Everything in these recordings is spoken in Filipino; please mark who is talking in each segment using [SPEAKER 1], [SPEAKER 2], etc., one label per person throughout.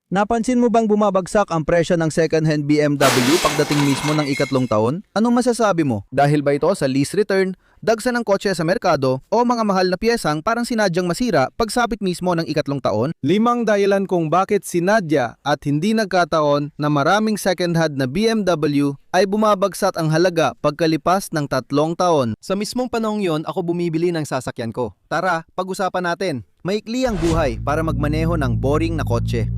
[SPEAKER 1] Napansin mo bang bumabagsak ang presyo ng second-hand BMW pagdating mismo ng ikatlong taon? Anong masasabi mo? Dahil ba ito sa lease return, dagsa ng kotse sa merkado, o mga mahal na piyesang parang sinadyang masira pagsapit mismo ng ikatlong taon?
[SPEAKER 2] 5 dahilan kung bakit sinadya at hindi nagkataon na maraming second-hand na BMW ay bumabagsak ang halaga pagkalipas ng 3 taon.
[SPEAKER 1] Sa mismong panahong yon, ako bumibili ng sasakyan ko. Tara, pag-usapan natin. Maikli ang buhay para magmaneho ng boring na kotse.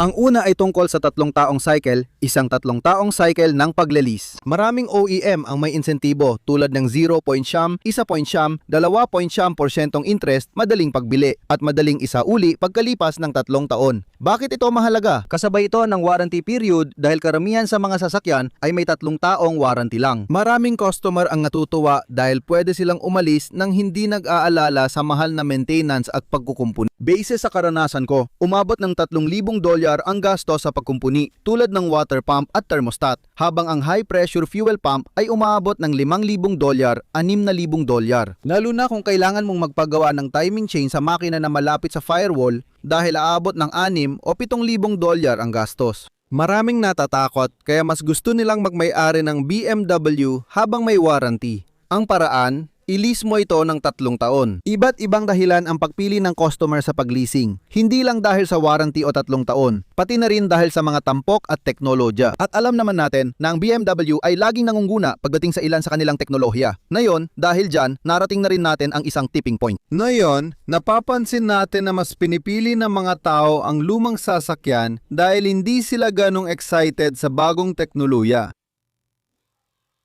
[SPEAKER 1] Ang una ay tungkol sa 3 taong cycle, isang 3 taong cycle ng paglelis. Maraming OEM ang may insentibo tulad ng 0.9, 1.9, 2.9% interest, madaling pagbili at madaling isauli pagkalipas ng 3 taon. Bakit ito mahalaga? Kasabay ito ng warranty period dahil karamihan sa mga sasakyan ay may 3 taong warranty lang.
[SPEAKER 2] Maraming customer ang natutuwa dahil pwede silang umalis nang hindi nag-aalala sa mahal na maintenance at pagkukumpuni.
[SPEAKER 1] Base sa karanasan ko, umabot ng $3,000 ang gasto sa pagkumpuni tulad ng water pump at thermostat, habang ang high pressure fuel pump ay umaabot ng $5,000, $6,000.
[SPEAKER 2] Lalo na kung kailangan mong magpagawa ng timing chain sa makina na malapit sa firewall dahil aabot ng $6,000 o $7,000 ang gastos.
[SPEAKER 1] Maraming natatakot kaya mas gusto nilang magmay-ari ng BMW habang may warranty. Ang paraan, i-lease mo ito ng 3 taon. Iba't ibang dahilan ang pagpili ng customer sa pag-leasing. Hindi lang dahil sa warranty o 3 taon, pati na rin dahil sa mga tampok at teknolohiya. At alam naman natin na ang BMW ay laging nangungguna pagdating sa ilan sa kanilang teknolohiya. Ngayon, dahil dyan, narating na rin natin ang isang tipping point.
[SPEAKER 2] Ngayon, napapansin natin na mas pinipili ng mga tao ang lumang sasakyan dahil hindi sila ganong excited sa bagong teknolohiya.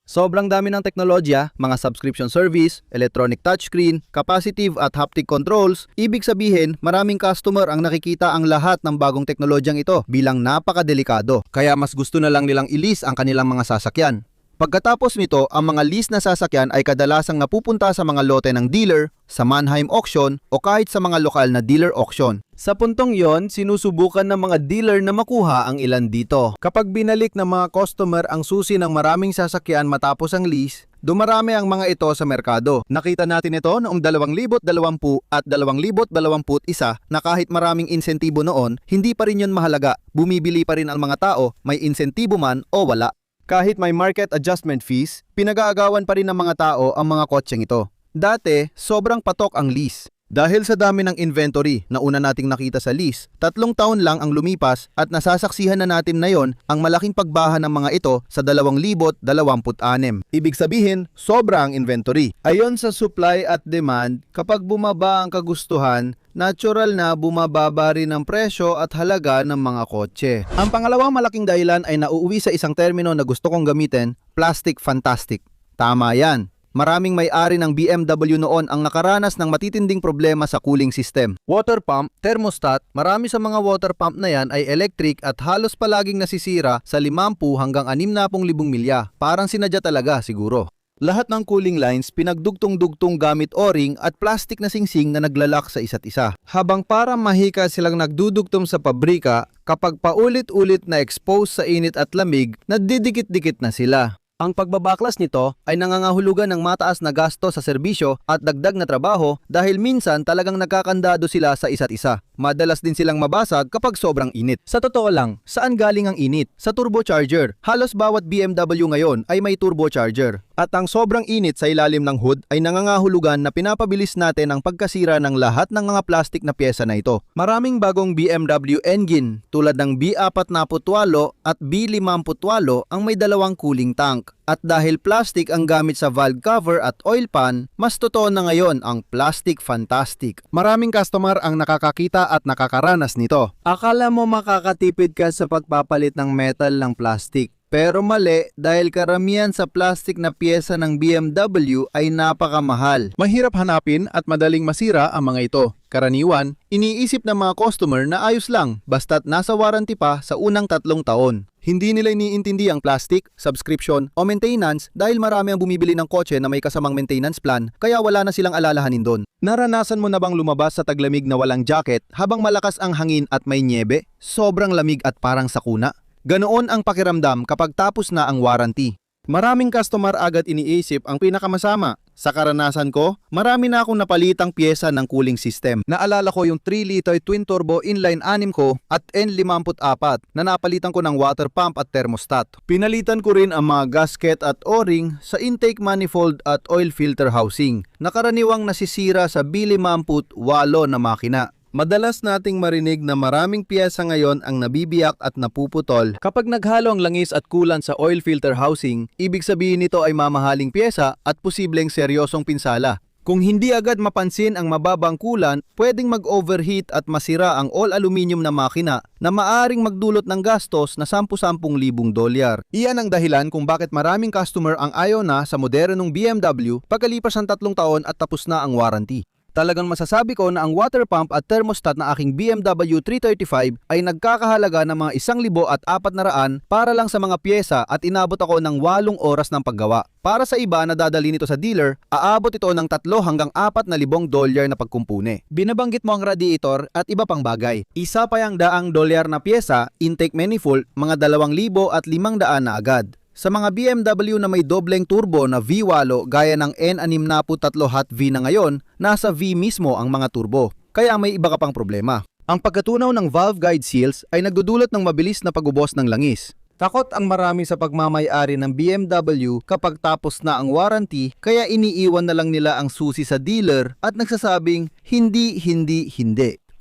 [SPEAKER 1] Sobrang dami ng teknolohiya, mga subscription service, electronic touchscreen, capacitive at haptic controls. Ibig sabihin, maraming customer ang nakikita ang lahat ng bagong teknolohiyang ito bilang napakadelikado. Kaya mas gusto na lang nilang i-lease ang kanilang mga sasakyan. Pagkatapos nito, ang mga lease na sasakyan ay kadalasang napupunta sa mga lote ng dealer, sa Manheim auction o kahit sa mga lokal na dealer auction. Sa puntong yon, sinusubukan ng mga dealer na makuha ang ilan dito.
[SPEAKER 2] Kapag binalik ng mga customer ang susi ng maraming sasakyan matapos ang lease, dumarami ang mga ito sa merkado.
[SPEAKER 1] Nakita natin ito noong 2020 at 2021 na kahit maraming insentibo noon, hindi pa rin yun mahalaga. Bumibili pa rin ang mga tao, may insentibo man o wala. Kahit may market adjustment fees, pinag-aagawan pa rin ng mga tao ang mga kotseng ito. Dati, sobrang patok ang lease. Dahil sa dami ng inventory na una nating nakita sa lease, 3 taon lang ang lumipas at nasasaksihan na natin ngayon ang malaking pagbaha ng mga ito sa 2026. Ibig sabihin, sobra ang inventory.
[SPEAKER 2] Ayon sa supply at demand, kapag bumaba ang kagustuhan, natural na bumababa rin ang presyo at halaga ng mga kotse.
[SPEAKER 1] Ang pangalawang malaking dahilan ay nauuwi sa isang termino na gusto kong gamitin, plastic fantastic. Tama yan. Maraming may-ari ng BMW noon ang nakaranas ng matitinding problema sa cooling system. Water pump, thermostat, marami sa mga water pump na yan ay electric at halos palaging nasisira sa 50 hanggang 60,000 milya. Parang sinadya talaga siguro. Lahat ng cooling lines pinagdugtong-dugtong gamit o-ring at plastic na singsing na naglalak sa isa't isa.
[SPEAKER 2] Habang para mahika silang nagdudugtong sa pabrika, kapag paulit-ulit na expose sa init at lamig, nadidikit-dikit na sila.
[SPEAKER 1] Ang pagbabaklas nito ay nangangahulugan ng mataas na gasto sa serbisyo at dagdag na trabaho dahil minsan talagang nagkakandado sila sa isa't isa. Madalas din silang mabasag kapag sobrang init. Sa totoo lang, saan galing ang init? Sa turbocharger. Halos bawat BMW ngayon ay may turbocharger. At ang sobrang init sa ilalim ng hood ay nangangahulugan na pinapabilis natin ang pagkasira ng lahat ng mga plastik na pyesa na ito. Maraming bagong BMW engine tulad ng B48 at B58 ang may 2 cooling tank. At dahil plastic ang gamit sa valve cover at oil pan, mas totoo na ngayon ang plastic fantastic.
[SPEAKER 2] Maraming customer ang nakakakita at nakakaranas nito. Akala mo makakatipid ka sa pagpapalit ng metal ng plastic. Pero mali dahil karamihan sa plastic na piyesa ng BMW ay napakamahal.
[SPEAKER 1] Mahirap hanapin at madaling masira ang mga ito. Karaniwan, iniisip ng mga customer na ayos lang basta't nasa warranty pa sa unang 3 taon. Hindi nila iniintindi ang plastic, subscription o maintenance dahil marami ang bumibili ng kotse na may kasamang maintenance plan kaya wala na silang alalahanin doon. Naranasan mo na bang lumabas sa taglamig na walang jacket habang malakas ang hangin at may niebe? Sobrang lamig at parang sakuna. Ganoon ang pakiramdam kapag tapos na ang warranty. Maraming customer agad iniisip ang pinakamasama. Sa karanasan ko, marami na akong napalitang pyesa ng cooling system. Naalala ko yung 3-liter twin turbo inline 6 ko at N54 na napalitan ko ng water pump at thermostat. Pinalitan ko rin ang mga gasket at o-ring sa intake manifold at oil filter housing na karaniwang nasisira sa B58 na makina. Madalas nating marinig na maraming piyesa ngayon ang nabibiyak at napuputol. Kapag naghalo ang langis at coolant sa oil filter housing, ibig sabihin nito ay mamahaling piyesa at posibleng seryosong pinsala. Kung hindi agad mapansin ang mababang coolant, pwedeng mag-overheat at masira ang all-aluminum na makina na maaring magdulot ng gastos na 10,000 dolyar. Iyan ang dahilan kung bakit maraming customer ang ayaw na sa modernong BMW pagkalipas ng 3 taon at tapos na ang warranty. Talagang masasabi ko na ang water pump at thermostat na aking BMW 335 ay nagkakahalaga ng mga 1,400 para lang sa mga pyesa at inabot ako ng 8 oras ng paggawa. Para sa iba na dadali nito sa dealer, aabot ito ng 3 hanggang 4,000 dolyar na pagkumpune. Binabanggit mo ang radiator at iba pang bagay. Isa pa yung $100 na pyesa, intake manifold, mga 2,500 na agad. Sa mga BMW na may dobleng turbo na V8 gaya ng N63 Hot V na ngayon, nasa V mismo ang mga turbo. Kaya may iba ka pang problema. Ang pagkatunaw ng valve guide seals ay nagdudulot ng mabilis na pag-ubos ng langis. Takot ang marami sa pagmamay-ari ng BMW kapag tapos na ang warranty, kaya iniiwan na lang nila ang susi sa dealer at nagsasabing hindi.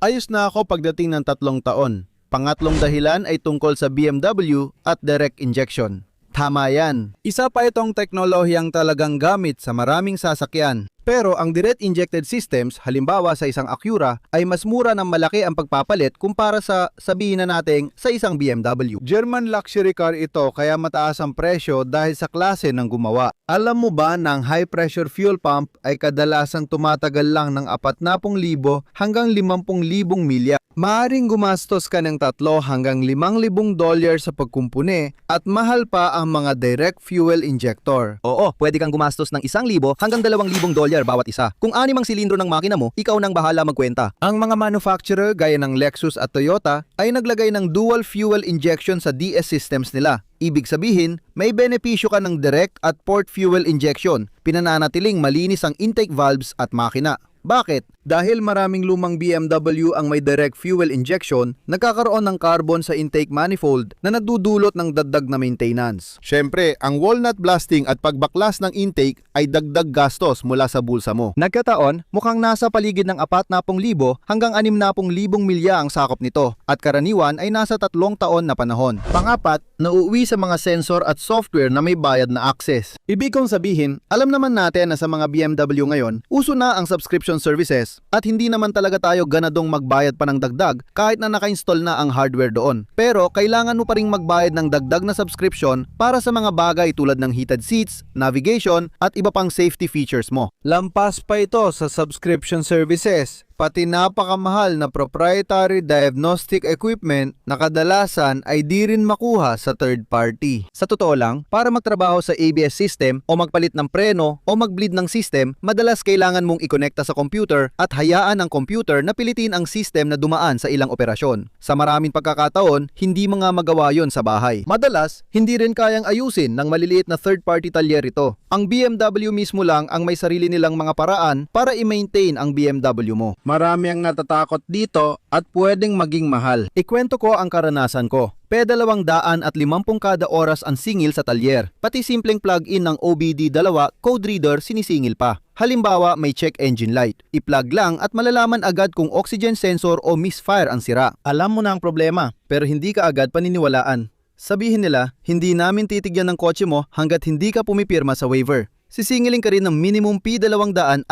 [SPEAKER 1] Ayos na ako pagdating ng 3 taon. Pangatlong dahilan ay tungkol sa BMW at direct injection. Tama yan. Isa pa itong teknolohiyang talagang gamit sa maraming sasakyan. Pero ang direct injected systems, halimbawa sa isang Acura, ay mas mura ng malaki ang pagpapalit kumpara sa sabihin na natin sa isang BMW. German luxury car ito kaya mataas ang presyo dahil sa klase ng gumawa. Alam mo ba na ang high pressure fuel pump ay kadalasang tumatagal lang ng 40,000 hanggang 50,000 milya? Maaring gumastos ka ng 3 hanggang 5,000 dolyar sa pagkumpune at mahal pa ang mga direct fuel injector. Oo, pwede kang gumastos ng 1,000 hanggang 2,000 dolyar bawat isa. Kung 6 ang silindro ng makina mo, ikaw nang bahala magkwenta. Ang mga manufacturer gaya ng Lexus at Toyota ay naglagay ng dual fuel injection sa DS systems nila. Ibig sabihin, may benepisyo ka ng direct at port fuel injection. Pinananatiling malinis ang intake valves at makina. Bakit? Dahil maraming lumang BMW ang may direct fuel injection, nagkakaroon ng carbon sa intake manifold na nagdudulot ng dagdag na maintenance. Syempre, ang walnut blasting at pagbaklas ng intake ay dagdag gastos mula sa bulsa mo. Nagkataon, mukhang nasa paligid ng 40,000 hanggang 60,000 milya ang sakop nito at karaniwan ay nasa 3 taon na panahon. Pangapat, nauuwi sa mga sensor at software na may bayad na access. Ibig kong sabihin, alam naman natin na sa mga BMW ngayon, uso na ang subscription services at hindi naman talaga tayo ganadong magbayad pa ng dagdag kahit na naka-install na ang hardware doon. Pero kailangan mo pa ring magbayad ng dagdag na subscription para sa mga bagay tulad ng heated seats, navigation at iba pang safety features mo. Lampas pa ito sa subscription services. Pati napakamahal na proprietary diagnostic equipment na kadalasan ay di rin makuha sa third party. Sa totoo lang, para magtrabaho sa ABS system o magpalit ng preno o mag-bleed ng system, madalas kailangan mong i-connecta sa computer at hayaan ang computer na pilitin ang system na dumaan sa ilang operasyon. Sa maraming pagkakataon, hindi mo nga magawa yon sa bahay. Madalas, hindi rin kayang ayusin ng maliliit na third party talyer ito. Ang BMW mismo lang ang may sarili nilang mga paraan para i-maintain ang BMW mo. Marami ang natatakot dito at pwedeng maging mahal. Ikwento ko ang karanasan ko. P250 kada oras ang singil sa talyer. Pati simpleng plug-in ng OBD2 code reader sinisingil pa. Halimbawa, may check engine light. I-plug lang at malalaman agad kung oxygen sensor o misfire ang sira. Alam mo na ang problema, pero hindi ka agad paniniwalaan. Sabihin nila, hindi namin titigyan ng kotse mo hanggat hindi ka pumipirma sa waiver. Sisingiling ka rin ng minimum P250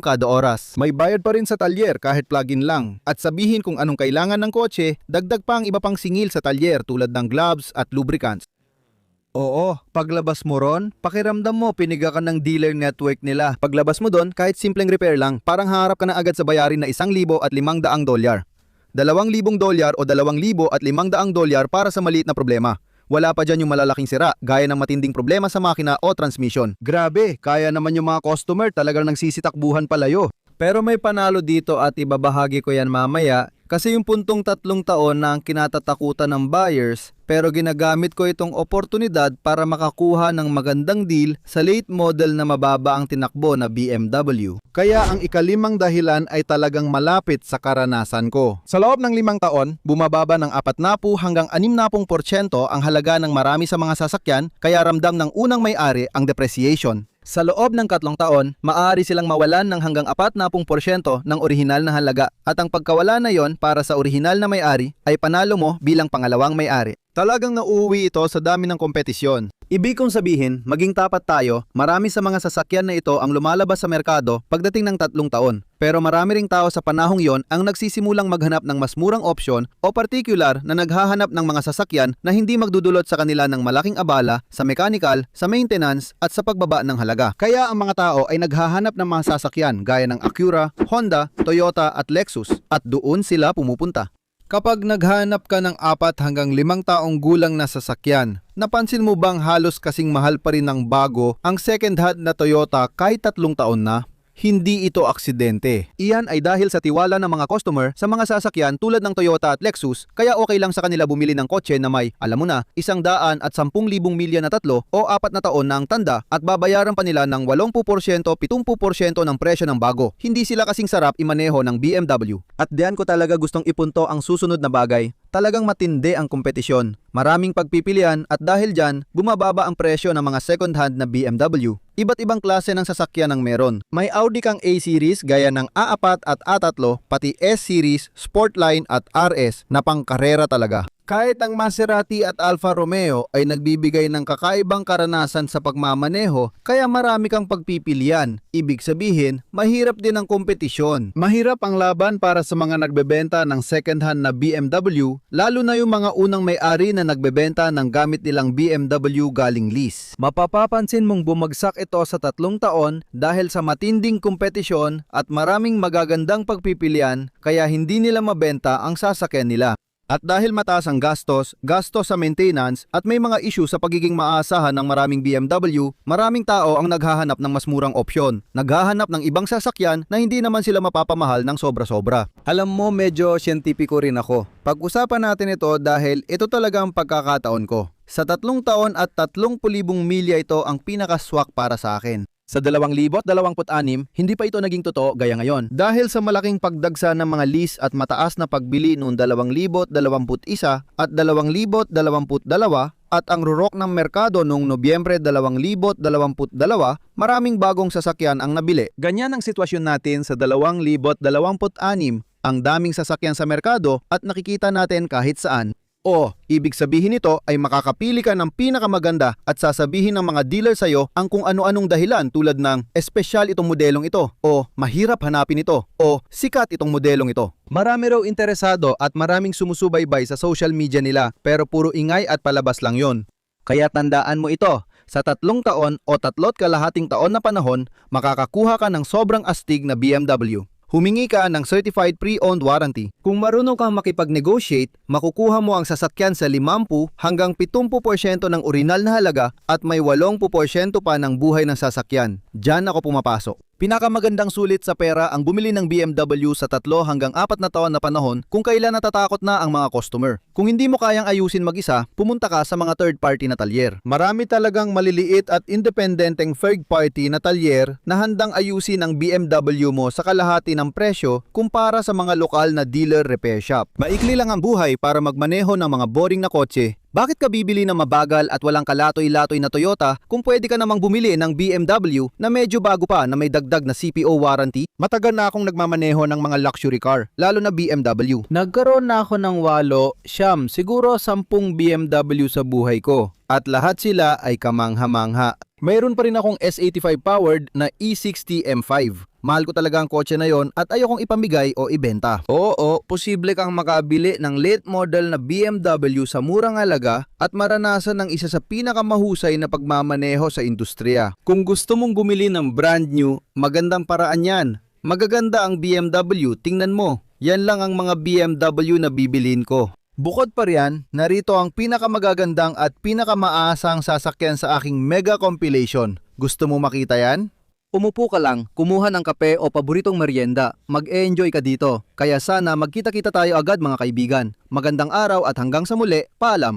[SPEAKER 1] kada oras. May bayad pa rin sa talyer kahit plug-in lang. At sabihin kung anong kailangan ng kotse, dagdag pa ang iba pang singil sa talyer tulad ng gloves at lubricants. Oo, paglabas mo ron, pakiramdam mo piniga ka ng dealer network nila. Paglabas mo doon, kahit simpleng repair lang, parang harap ka na agad sa bayarin na 1,500 dolyar. 2,000 dolyar o 2,500 dolyar para sa maliit na problema. Wala pa dyan yung malalaking sira, gaya ng matinding problema sa makina o transmission. Grabe, kaya naman yung mga customer talagang nagsisitakbuhan palayo. Pero may panalo dito at ibabahagi ko yan mamaya, Kasi yung puntong 3 taon na ang kinatatakutan ng buyers, pero ginagamit ko itong oportunidad para makakuha ng magandang deal sa late model na mababa ang tinakbo na BMW.
[SPEAKER 2] Kaya ang ikalimang dahilan ay talagang malapit sa karanasan ko. Sa loob ng 5 taon, bumababa ng 40 hanggang 60% ang halaga ng marami sa mga sasakyan, kaya ramdam ng unang may-ari ang depreciation.
[SPEAKER 1] Sa loob ng 3 taon, maaari silang mawalan ng hanggang 40% ng orihinal na halaga at ang pagkawala na yon para sa orihinal na may-ari ay panalo mo bilang pangalawang may-ari.
[SPEAKER 2] Talagang nauuwi ito sa dami ng kompetisyon.
[SPEAKER 1] Ibig kong sabihin, maging tapat tayo, marami sa mga sasakyan na ito ang lumalabas sa merkado pagdating ng 3 taon. Pero marami ring tao sa panahong yon ang nagsisimulang maghanap ng mas murang opsyon o particular na naghahanap ng mga sasakyan na hindi magdudulot sa kanila ng malaking abala sa mechanical, sa maintenance at sa pagbaba ng halaga.
[SPEAKER 2] Kaya ang mga tao ay naghahanap ng mga sasakyan gaya ng Acura, Honda, Toyota at Lexus at doon sila pumupunta.
[SPEAKER 1] Kapag naghanap ka ng 4 hanggang 5 taong gulang na sasakyan, napansin mo bang halos kasing mahal pa rin ng bago ang second hand na Toyota kahit 3 taon na? Hindi ito aksidente. Iyan ay dahil sa tiwala ng mga customer sa mga sasakyan tulad ng Toyota at Lexus, kaya okay lang sa kanila bumili ng kotse na may, alam mo na, 110,000 milya na 3 o 4 na taon na ang tanda at babayaran pa nila ng 80%, 70% ng presyo ng bago. Hindi sila kasing sarap imaneho ng BMW. At diyan ko talaga gustong ipunto ang susunod na bagay. Talagang matindi ang kompetisyon. Maraming pagpipilian at dahil dyan, bumababa ang presyo ng mga second hand na BMW. Iba't ibang klase ng sasakyan ang meron. May Audi kang A-Series gaya ng A4 at A3, pati S-Series, Sportline at RS na pangkarera talaga. Kahit ang Maserati at Alfa Romeo ay nagbibigay ng kakaibang karanasan sa pagmamaneho, kaya marami kang pagpipilian. Ibig sabihin, mahirap din ang kompetisyon.
[SPEAKER 2] Mahirap ang laban para sa mga nagbebenta ng second-hand na BMW, lalo na yung mga unang may-ari na nagbebenta ng gamit nilang BMW galing lease.
[SPEAKER 1] Mapapapansin mong bumagsak ito sa 3 taon dahil sa matinding kompetisyon at maraming magagandang pagpipilian, kaya hindi nila mabenta ang sasakyan nila. At dahil mataas ang gastos sa maintenance at may mga issue sa pagiging maaasahan ng maraming BMW, maraming tao ang naghahanap ng mas murang opsyon. Naghahanap ng ibang sasakyan na hindi naman sila mapapamahal ng sobra-sobra. Alam mo, medyo siyentipiko rin ako. Pag-usapan natin ito dahil ito talaga ang pagkakataon ko. Sa 3 taon at 30,000 milya ito ang pinaka-swak para sa akin. Sa 2026, hindi pa ito naging totoo gaya ngayon. Dahil sa malaking pagdagsa ng mga lease at mataas na pagbili noong 2021 at 2022 at ang rurok ng merkado noong Nobyembre 2022, maraming bagong sasakyan ang nabili. Ganyan ang sitwasyon natin sa 2026. Ang daming sasakyan sa merkado at nakikita natin kahit saan. O, ibig sabihin nito ay makakapili ka ng pinakamaganda at sasabihin ng mga dealer sa'yo ang kung ano-anong dahilan tulad ng espesyal itong modelong ito, o mahirap hanapin ito, o sikat itong modelong ito. Marami raw interesado at maraming sumusubaybay sa social media nila, pero puro ingay at palabas lang yon. Kaya tandaan mo ito, sa 3 taon o 3.5 taon na panahon, makakakuha ka ng sobrang astig na BMW. Humingi ka ng Certified Pre-Owned Warranty. Kung marunong kang makipag-negotiate, makukuha mo ang sasakyan sa 50 hanggang 70% ng orihinal na halaga at may 80% pa ng buhay ng sasakyan. Diyan ako pumapasok. Pinakamagandang sulit sa pera ang bumili ng BMW sa 3 hanggang 4 na taon na panahon kung kailan natatakot na ang mga customer. Kung hindi mo kayang ayusin mag-isa, pumunta ka sa mga third-party na talyer. Marami talagang maliliit at independenteng third-party na talyer na handang ayusin ang BMW mo sa kalahati ng presyo kumpara sa mga lokal na dealer repair shop. Maikli lang ang buhay para magmaneho ng mga boring na kotse. Bakit ka bibili ng mabagal at walang kalatoy-latoy na Toyota kung pwede ka namang bumili ng BMW na medyo bago pa na may dagdag na CPO warranty? Matagal na akong nagmamaneho ng mga luxury car, lalo na BMW. Nagkaroon na ako ng 8, siguro 10 BMW sa buhay ko. At lahat sila ay kamangha-mangha. Mayroon pa rin akong S85 powered na E60 M5. Mahal ko talaga ang kotse na yon at ayokong ipamigay o ibenta. Oo, posible kang makabili ng late model na BMW sa murang halaga at maranasan ng isa sa pinakamahusay na pagmamaneho sa industriya. Kung gusto mong bumili ng brand new, magandang paraan yan. Magaganda ang BMW, tingnan mo. Yan lang ang mga BMW na bibilin ko. Bukod pa riyan, narito ang pinakamagagandang at pinakamaasang sasakyan sa aking mega compilation. Gusto mo makita yan? Umupo ka lang, kumuha ng kape o paboritong merienda. Mag-e-enjoy ka dito. Kaya sana magkita-kita tayo agad mga kaibigan. Magandang araw at hanggang sa muli, paalam!